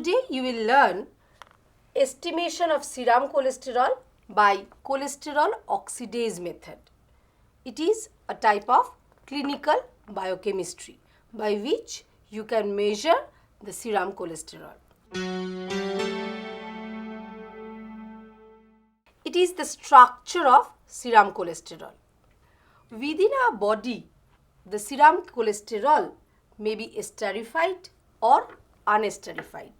Today you will learn estimation of serum cholesterol by cholesterol oxidase method. It is a type of clinical biochemistry by which you can measure the serum cholesterol. It is the structure of serum cholesterol. Within our body, the serum cholesterol may be esterified or unesterified.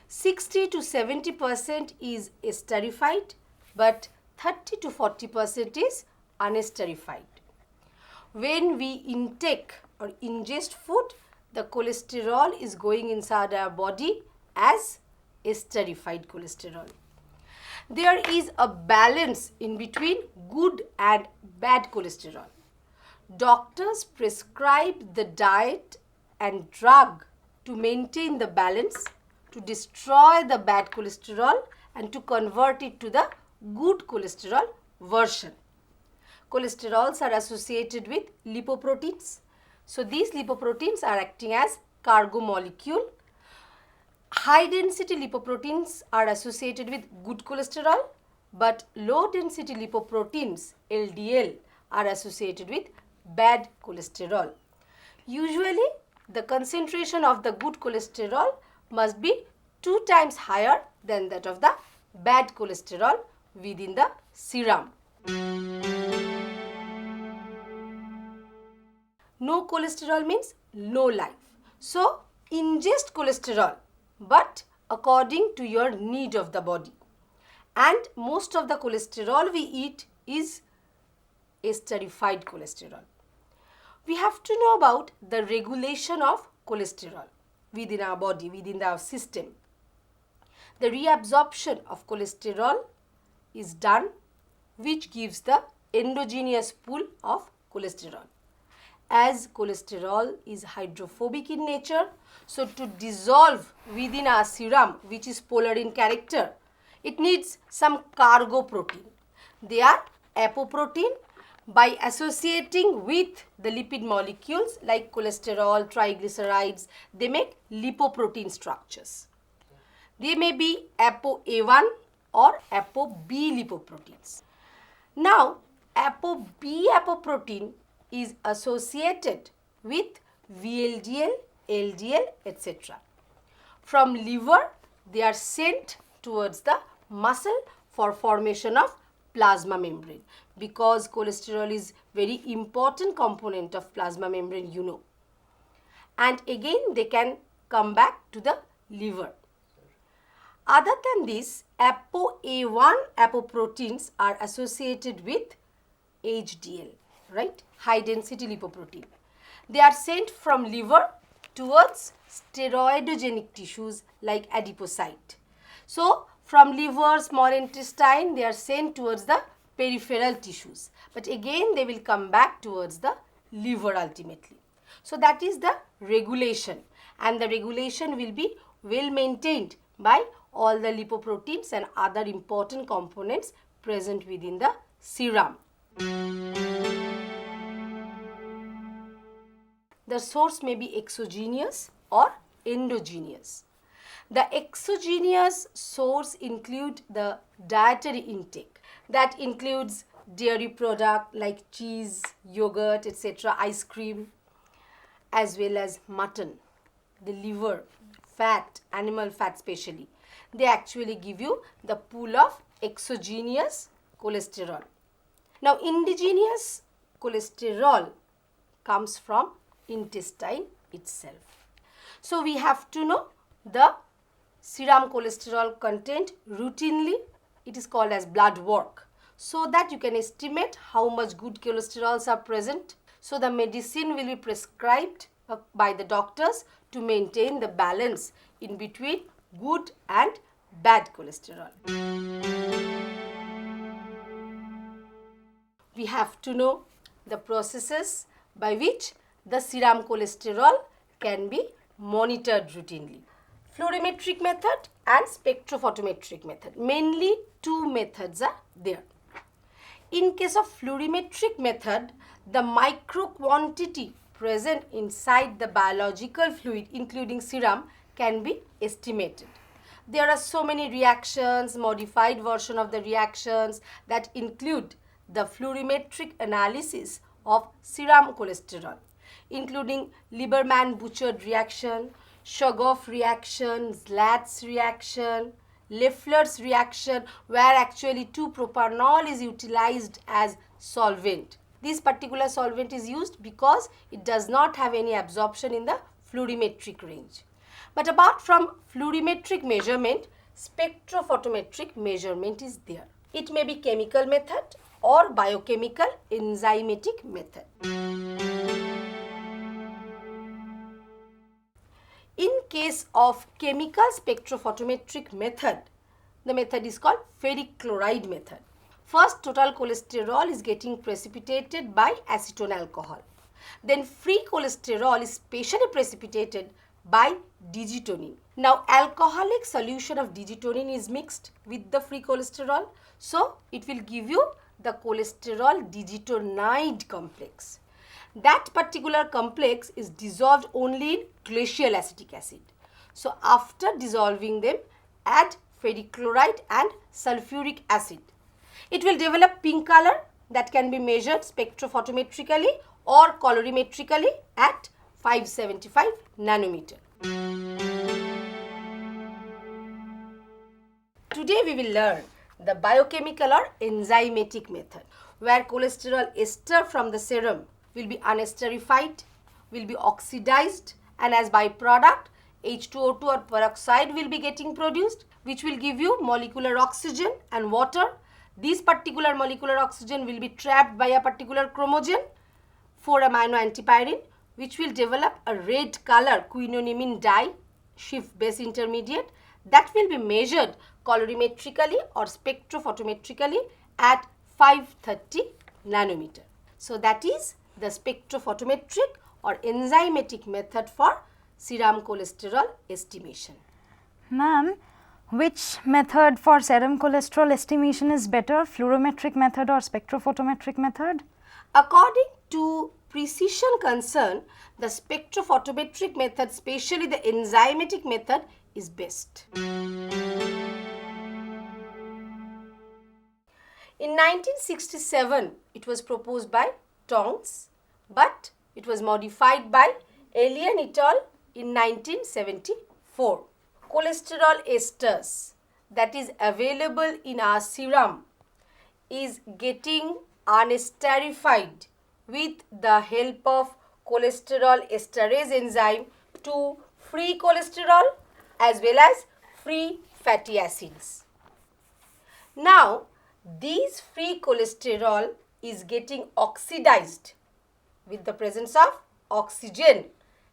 60 to 70% is esterified, but 30 to 40% is unesterified. When we intake or ingest food, the cholesterol is going inside our body as esterified cholesterol. There is a balance in between good and bad cholesterol. Doctors prescribe the diet and drug to maintain the balance, to destroy the bad cholesterol and to convert it to the good cholesterol version. Cholesterols are associated with lipoproteins. So these lipoproteins are acting as cargo molecule. High density lipoproteins are associated with good cholesterol, but low density lipoproteins LDL are associated with bad cholesterol. Usually the concentration of the good cholesterol must be 2 times higher than that of the bad cholesterol within the serum. No cholesterol means no life. So ingest cholesterol, but according to your need of the body. And most of the cholesterol we eat is esterified cholesterol. We have to know about the regulation of cholesterol within our body, within our system. The reabsorption of cholesterol is done, which gives the endogenous pool of cholesterol. As cholesterol is hydrophobic in nature, so to dissolve within our serum, which is polar in character, it needs some cargo protein. They are apoprotein. By associating with the lipid molecules like cholesterol, triglycerides, they make lipoprotein structures. They may be ApoA1 or ApoB lipoproteins. Now, ApoB apoprotein is associated with VLDL, LDL, etc. From liver, they are sent towards the muscle for formation of plasma membrane, because cholesterol is very important component of plasma membrane, you know. And again they can come back to the liver. Other than this, ApoA1 apoproteins are associated with HDL, right? High density lipoprotein. They are sent from liver towards steroidogenic tissues like adipocyte. So from liver, small intestine, they are sent towards the peripheral tissues. But again they will come back towards the liver ultimately. So that is the regulation, and the regulation will be well maintained by all the lipoproteins and other important components present within the serum. The source may be exogenous or endogenous. The exogenous source include the dietary intake. That includes dairy product like cheese, yogurt, etc., ice cream, as well as mutton, the liver, fat, animal fat especially. They actually give you the pool of exogenous cholesterol. Now, indigenous cholesterol comes from intestine itself. So, we have to know the serum cholesterol content routinely. It is called as blood work, so that you can estimate how much good cholesterols are present. So the medicine will be prescribed by the doctors to maintain the balance in between good and bad cholesterol. We have to know the processes by which the serum cholesterol can be monitored routinely. Fluorimetric method and spectrophotometric method. Mainly two methods are there. In case of fluorimetric method, the micro quantity present inside the biological fluid including serum can be estimated. There are so many reactions, modified version of the reactions that include the fluorimetric analysis of serum cholesterol, including Lieberman-Bouchard reaction, Shoggoff reaction, Zlatz reaction, Leffler's reaction, where actually 2-propanol is utilized as solvent. This particular solvent is used because it does not have any absorption in the fluorimetric range. But apart from fluorimetric measurement, spectrophotometric measurement is there. It may be chemical method or biochemical enzymatic method. In case of chemical spectrophotometric method, the method is called ferric chloride method. First, total cholesterol is getting precipitated by acetone alcohol. Then free cholesterol is specially precipitated by digitonin. Now, alcoholic solution of digitonin is mixed with the free cholesterol, so it will give you the cholesterol digitonide complex. That particular complex is dissolved only in glacial acetic acid. So, after dissolving them, add ferric chloride and sulfuric acid. It will develop pink color that can be measured spectrophotometrically or colorimetrically at 575 nanometer. Today we will learn the biochemical or enzymatic method, where cholesterol ester from the serum will be unesterified, will be oxidized, and as byproduct H2O2 or peroxide will be getting produced, which will give you molecular oxygen and water. This particular molecular oxygen will be trapped by a particular chromogen, 4-amino antipyrine, which will develop a red color quinonimine dye, Schiff base intermediate, that will be measured colorimetrically or spectrophotometrically at 530 nanometer. So that is the spectrophotometric or enzymatic method for serum cholesterol estimation. Ma'am, which method for serum cholesterol estimation is better, fluorometric method or spectrophotometric method? According to precision concern, the spectrophotometric method, especially the enzymatic method, is best. In 1967, it was proposed by Tonks, but it was modified by Alien et al. In 1974. Cholesterol esters that is available in our serum is getting unesterified with the help of cholesterol esterase enzyme to free cholesterol as well as free fatty acids. Now, these free cholesterol is getting oxidized with the presence of oxygen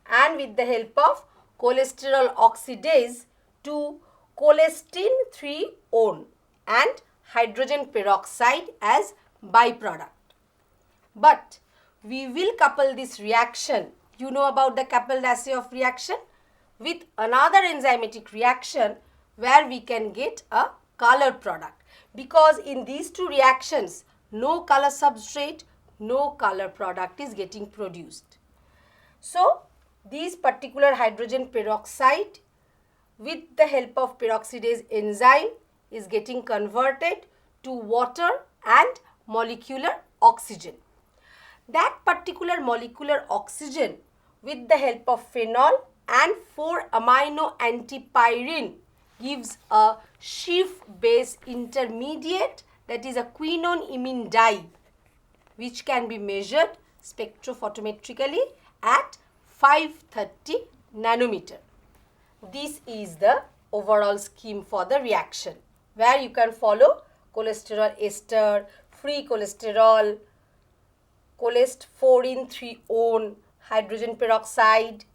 and with the help of cholesterol oxidase to cholestyl 3-one and hydrogen peroxide as byproduct. But we will couple this reaction, you know about the coupled assay of reaction, with another enzymatic reaction where we can get a color product, because in these two reactions no color substrate, no color product is getting produced. So, this particular hydrogen peroxide with the help of peroxidase enzyme is getting converted to water and molecular oxygen. That particular molecular oxygen with the help of phenol and 4-amino antipyrine gives a Schiff base intermediate, that is a quinonimine dye, which can be measured spectrophotometrically at 530 nanometer. This is the overall scheme for the reaction, where you can follow cholesterol ester, free cholesterol, cholestyl 3-one, hydrogen peroxide.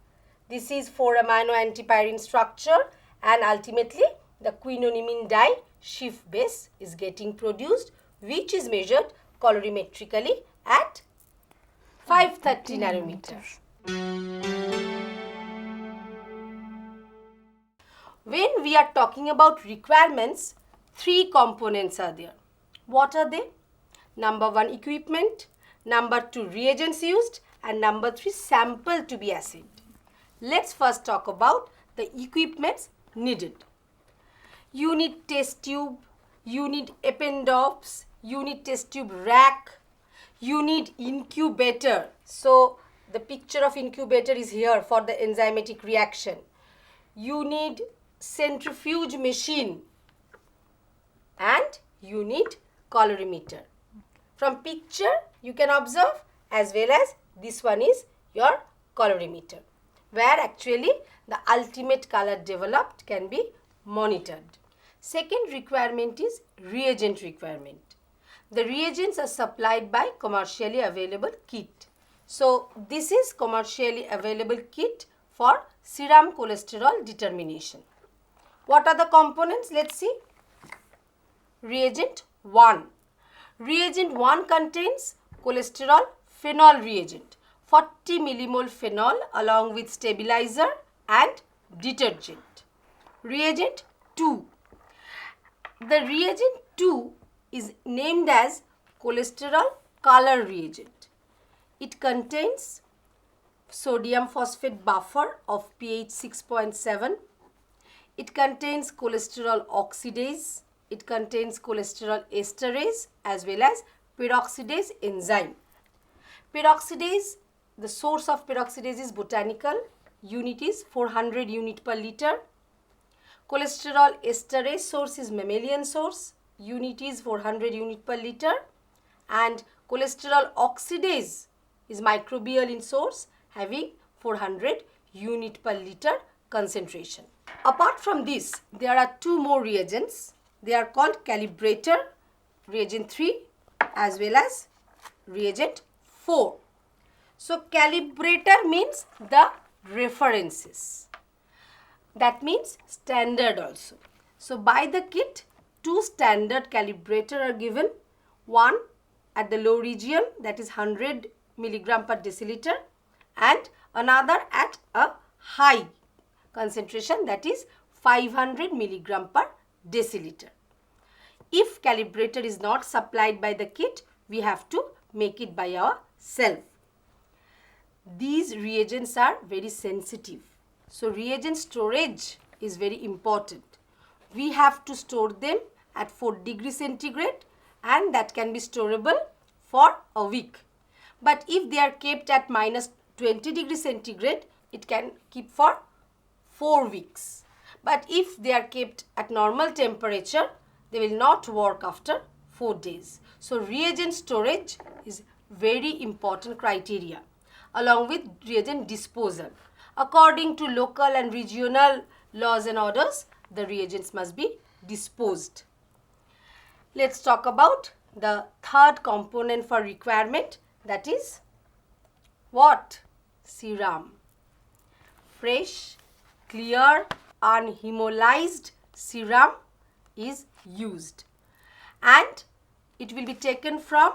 This is 4-amino antipyrine structure, and ultimately the quinonimine dye Schiff base is getting produced, which is measured colorimetrically at 530 nanometers. When we are talking about requirements, 3 components are there. What are they? Number 1, equipment. Number 2, reagents used. And number 3, sample to be assayed. Let's first talk about the equipments needed. You need test tube, you need Eppendorf's, you need test tube rack, you need incubator. So the picture of incubator is here for the enzymatic reaction. You need centrifuge machine and you need colorimeter. From picture you can observe, as well as this one is your colorimeter, where actually the ultimate color developed can be monitored. Second requirement is reagent requirement. The reagents are supplied by commercially available kit. So this is commercially available kit for serum cholesterol determination. What are the components? Let's see. Reagent 1. Reagent 1 contains cholesterol phenol reagent, 40 millimole phenol along with stabilizer and detergent. Reagent 2. The reagent 2 is named as cholesterol color reagent. It contains sodium phosphate buffer of pH 6.7. It contains cholesterol oxidase. It contains cholesterol esterase as well as peroxidase enzyme. Peroxidase, the source of peroxidase is botanical. Unit is 400 unit per liter. Cholesterol esterase source is mammalian source. Unit is 400 unit per liter. And cholesterol oxidase is microbial in source, having 400 unit per liter concentration. Apart from this, there are two more reagents. They are called calibrator, reagent 3 as well as reagent 4. So calibrator means the references. That means standard also. So by the kit, two standard calibrator are given. One at the low region, that is 100 milligram per deciliter, and another at a high concentration, that is 500 milligram per deciliter. If calibrator is not supplied by the kit, we have to make it by ourselves. These reagents are very sensitive. So reagent storage is very important. We have to store them at 4 degrees centigrade, and that can be storable for a week. But if they are kept at minus 20 degrees centigrade, it can keep for 4 weeks. But if they are kept at normal temperature, they will not work after 4 days. So reagent storage is very important criteria, along with reagent disposal. According to local and regional laws and orders, the reagents must be disposed. Let's talk about the third component for requirement, that is what? Serum. Fresh, clear, unhemolyzed serum is used, and it will be taken from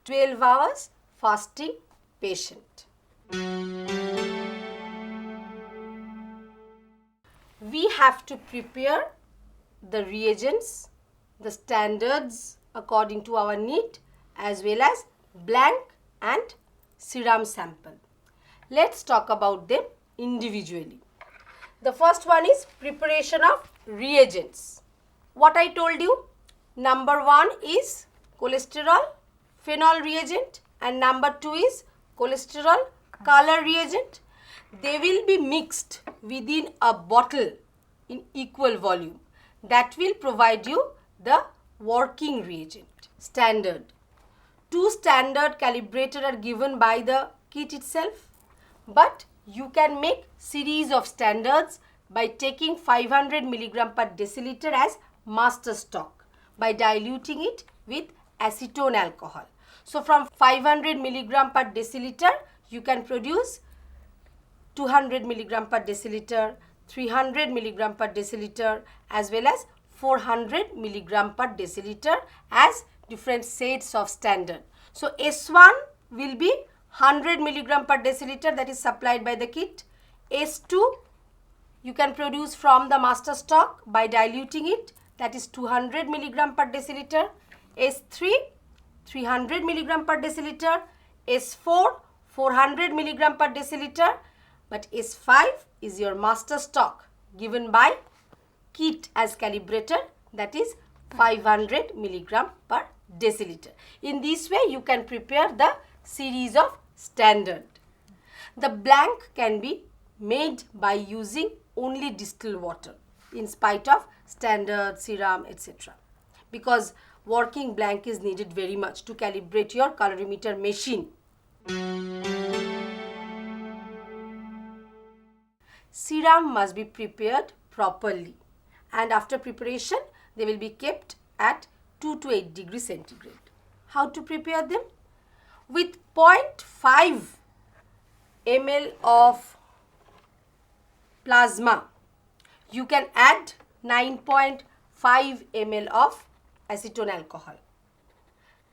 12 hours fasting patient. We have to prepare the reagents, the standards according to our need, as well as blank and serum sample. Let's talk about them individually. The first one is preparation of reagents. What I told you, number 1 is cholesterol phenol reagent and number 2 is cholesterol color reagent. They will be mixed within a bottle in equal volume. That will provide you the working reagent. Standard. 2 standard calibrator are given by the kit itself, but you can make series of standards by taking 500 milligram per deciliter as master stock by diluting it with acetone alcohol. So from 500 milligram per deciliter, you can produce 200 milligram per deciliter, 300 milligram per deciliter, as well as 400 milligram per deciliter as different sets of standard. So S1 will be 100 milligram per deciliter, that is supplied by the kit. S2 you can produce from the master stock by diluting it, that is 200 milligram per deciliter. S3 300 milligram per deciliter. S4 400 milligram per deciliter. But S5 is your master stock, given by kit as calibrator, that is 500 milligram per deciliter. In this way you can prepare the series of standard. The blank can be made by using only distilled water in spite of standard, serum, etc. Because working blank is needed very much to calibrate your colorimeter machine. Serum must be prepared properly, and after preparation they will be kept at 2 to 8 degrees centigrade. How to prepare them? With 0.5 ml of plasma, you can add 9.5 ml of acetone alcohol.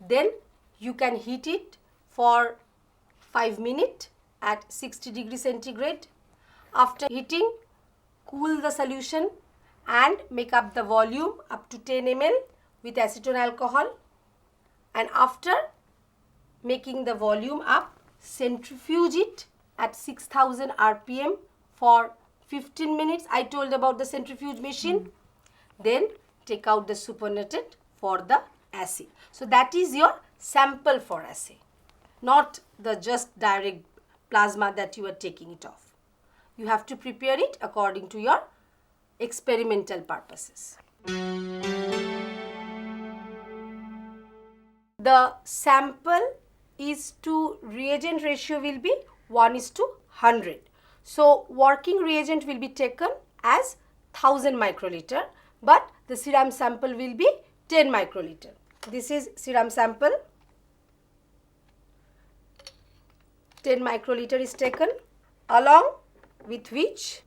Then you can heat it for 5 minutes at 60 degrees centigrade. After heating, cool the solution and make up the volume up to 10 ml with acetone alcohol. And after making the volume up, centrifuge it at 6000 rpm for 15 minutes. I told about the centrifuge machine. Then take out the supernatant for the assay. So that is your sample for assay, not the just direct plasma that you are taking it off. You have to prepare it according to your experimental purposes. The sample is to reagent ratio will be 1:100. So working reagent will be taken as 1000 microliter, but the serum sample will be 10 microliter. This is serum sample. 10 microliter is taken, along with which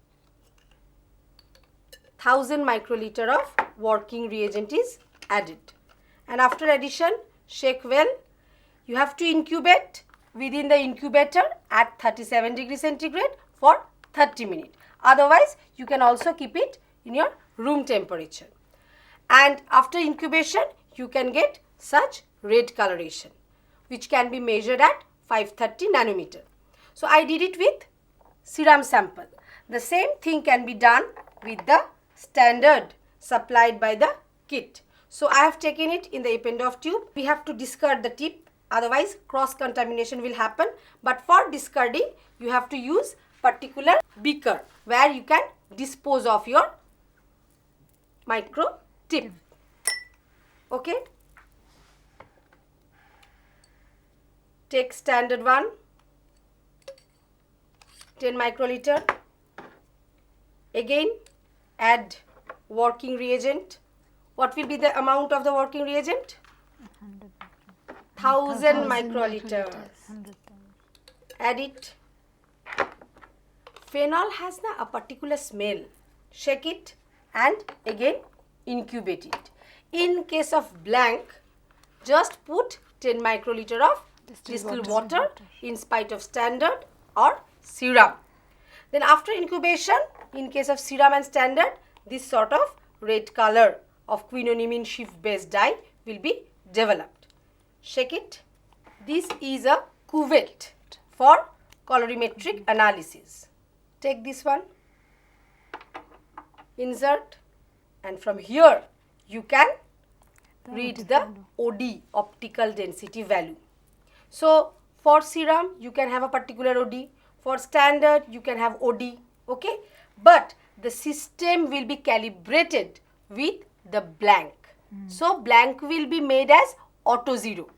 1000 microliter of working reagent is added. And after addition, shake well. You have to incubate within the incubator at 37 degrees centigrade for 30 minutes. Otherwise, you can also keep it in your room temperature. And after incubation, you can get such red coloration, which can be measured at 530 nanometer. So I did it with serum sample. The same thing can be done with the standard supplied by the kit. So I have taken it in the Eppendorf tube. We have to discard the tip, otherwise cross contamination will happen. But for discarding, you have to use particular beaker where you can dispose of your micro tip. Okay. Take standard one, 10 microliter. Again add working reagent. What will be the amount of the working reagent? 1000 microliter. Add it. Phenol has a particular smell. Shake it and again incubate it. In case of blank, just put 10 microliter of distilled water in spite of standard or serum. Then after incubation, in case of serum and standard, this sort of red color of quinonimine sheaf based dye will be developed. Shake it. This is a cuvette for colorimetric analysis. Take this one, insert, and from here you can read the OD, optical density value. So for serum you can have a particular OD, for standard you can have OD, okay, but the system will be calibrated with the blank. So blank will be made as auto zero,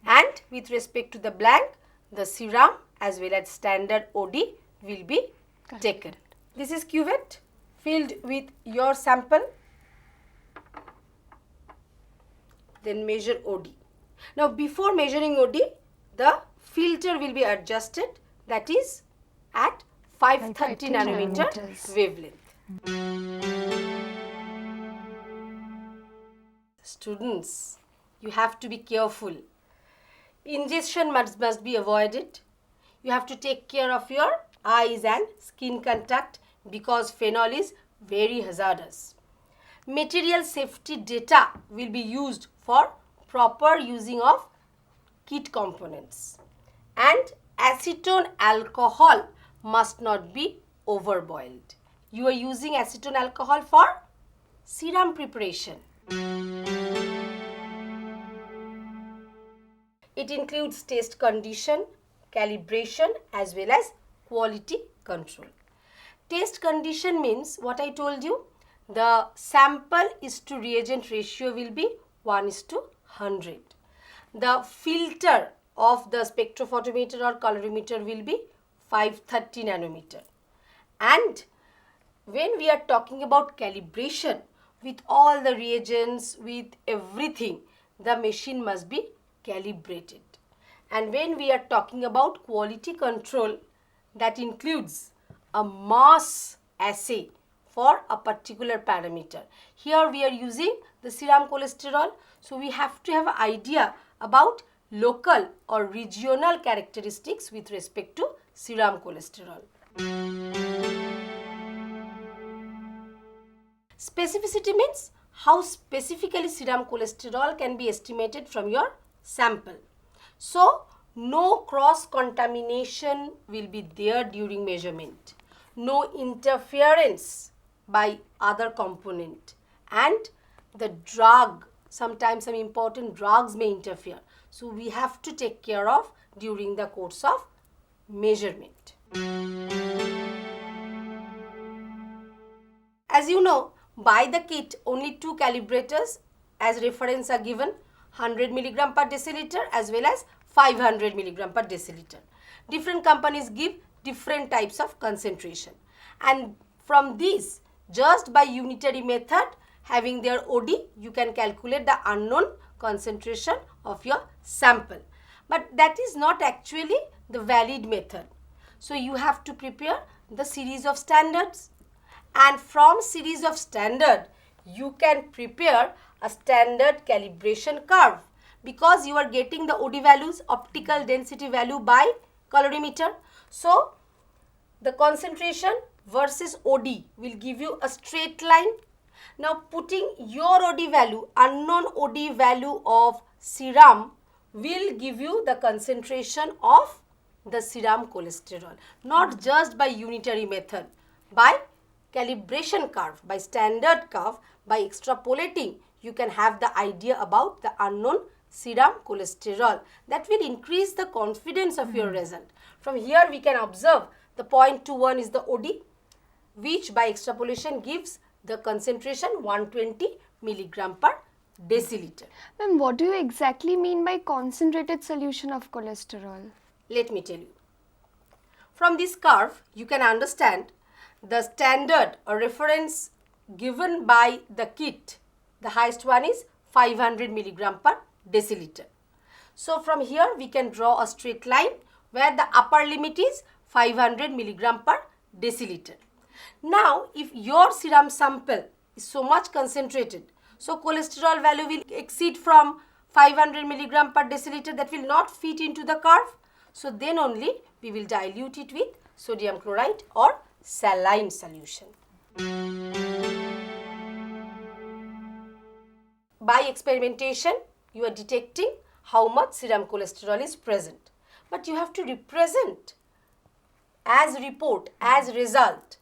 and with respect to the blank, the serum as well as standard OD will be taken. This is cuvette filled with your sample. Then measure OD. Now before measuring OD, the filter will be adjusted, that is at 530 nanometer wavelength. Students, you have to be careful. Ingestion must be avoided. You have to take care of your eyes and skin contact because phenol is very hazardous. Material safety data will be used for proper using of kit components. And acetone alcohol must not be overboiled. you are using acetone alcohol for serum preparation. It includes test condition, calibration as well as quality control. Test condition means what I told you, the sample is to reagent ratio will be 1:100. The filter of the spectrophotometer or colorimeter will be 530 nanometer. And when we are talking about calibration, with all the reagents, with everything, the machine must be calibrated. And when we are talking about quality control, that includes a mass assay for a particular parameter. Here we are using the serum cholesterol, so we have to have an idea about local or regional characteristics with respect to serum cholesterol. Specificity means how specifically serum cholesterol can be estimated from your sample. So, no cross contamination will be there during measurement, no interference by other component, and the drug, sometimes some important drugs may interfere. So, we have to take care of during the course of measurement. As you know, by the kit, only two calibrators as reference are given, 100 mg per deciliter as well as 500 mg per deciliter. Different companies give different types of concentration, and from these, just by unitary method having their OD, you can calculate the unknown concentration of your sample. But that is not actually the valid method. So you have to prepare the series of standards, and from series of standard you can prepare a standard calibration curve, because you are getting the OD values, optical density value, by colorimeter. So the concentration versus OD will give you a straight line. Now putting your OD value, unknown OD value of serum, will give you the concentration of the serum cholesterol, not just by unitary method, by calibration curve, by standard curve, by extrapolating, you can have the idea about the unknown serum cholesterol. That will increase the confidence of your result. From here we can observe the 0.21 is the OD, which by extrapolation gives the concentration 120 milligram per deciliter. Ma'am, what do you exactly mean by concentrated solution of cholesterol? Let me tell you. From this curve, you can understand the standard or reference given by the kit. The highest one is 500 milligram per deciliter. So from here we can draw a straight line where the upper limit is 500 milligram per deciliter. Now if your serum sample is so much concentrated, so cholesterol value will exceed from 500 milligram per deciliter, that will not fit into the curve. So then only we will dilute it with sodium chloride or saline solution. By experimentation, you are detecting how much serum cholesterol is present. But you have to represent as report, as result.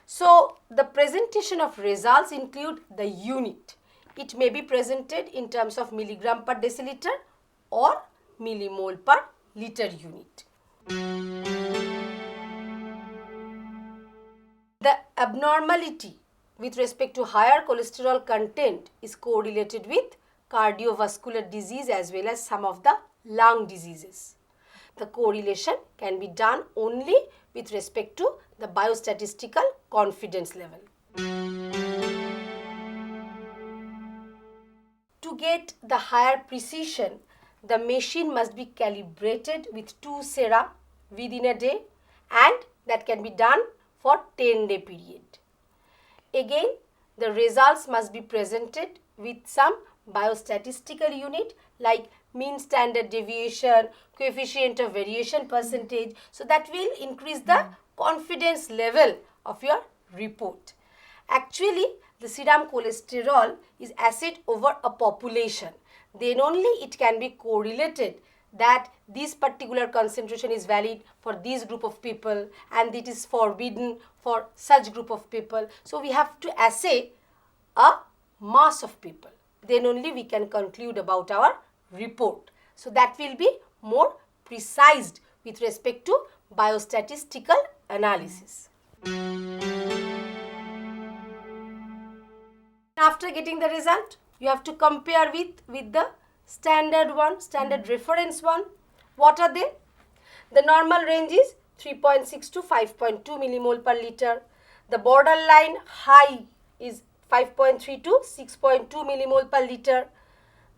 So the presentation of results include the unit. It may be presented in terms of milligram per deciliter or millimole per liter unit. The abnormality with respect to higher cholesterol content is correlated with cardiovascular disease as well as some of the lung diseases. The correlation can be done only with respect to the biostatistical confidence level. To get the higher precision, the machine must be calibrated with 2 sera within a day, and that can be done for 10-day period. Again, the results must be presented with some biostatistical unit like mean standard deviation, coefficient of variation percentage. So that will increase the confidence level of your report. Actually, the serum cholesterol is assayed over a population. Then only it can be correlated that this particular concentration is valid for this group of people and it is forbidden for such group of people. So we have to assay a mass of people. Then only we can conclude about our report. So that will be more precise with respect to biostatistical analysis. After getting the result, you have to compare with the standard one, standard reference one. What are they? The normal range is 3.6 to 5.2 millimole per liter. The borderline high is 5.3 to 6.2 millimole per liter.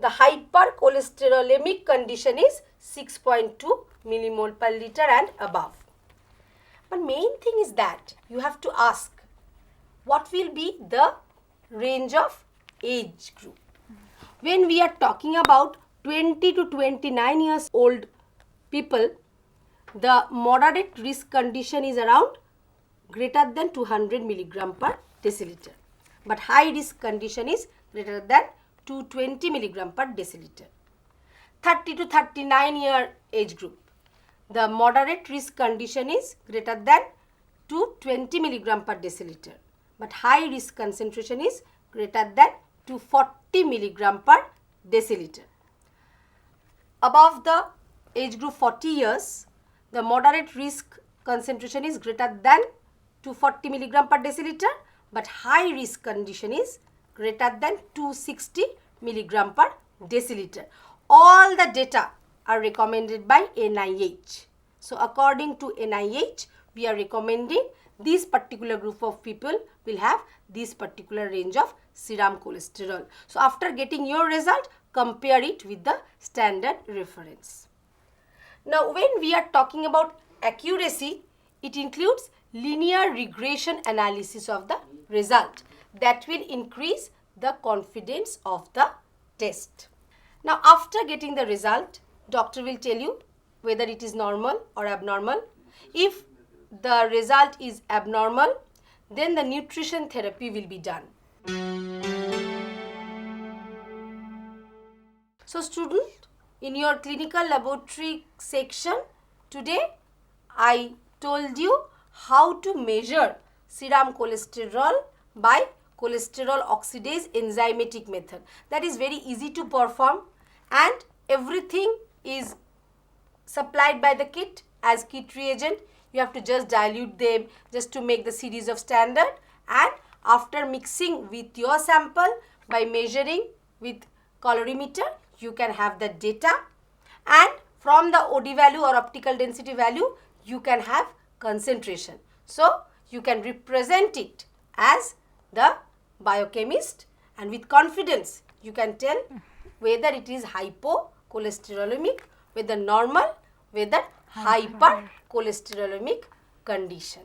The hypercholesterolemic condition is 6.2 millimole per liter and above. But main thing is that you have to ask what will be the range of age group. When we are talking about 20 to 29 years old people, the moderate risk condition is around greater than 200 milligram per deciliter. But high risk condition is greater than 220 milligram per deciliter. 30 to 39 year age group, the moderate risk condition is greater than 220 milligram per deciliter. But high risk concentration is greater than 240 milligram per deciliter. Above the age group 40 years, the moderate risk concentration is greater than 240 milligram per deciliter, but high risk condition is greater than 260 milligram per deciliter. All the data are recommended by NIH. So according to NIH, we are recommending this particular group of people will have this particular range of serum cholesterol. So after getting your result, compare it with the standard reference. Now when we are talking about accuracy, it includes linear regression analysis of the result that will increase the confidence of the test. Now after getting the result, doctor will tell you whether it is normal or abnormal. If the result is abnormal, then the nutrition therapy will be done. So student, in your clinical laboratory section, today I told you how to measure serum cholesterol by cholesterol oxidase enzymatic method. That is very easy to perform and everything is supplied by the kit as kit reagent. You have to just dilute them just to make the series of standard, and after mixing with your sample by measuring with colorimeter, you can have the data, and from the OD value or optical density value, you can have concentration. So you can represent it as the biochemist, and with confidence you can tell whether it is hypocholesterolemic, whether normal, whether hypercholesterolemic condition.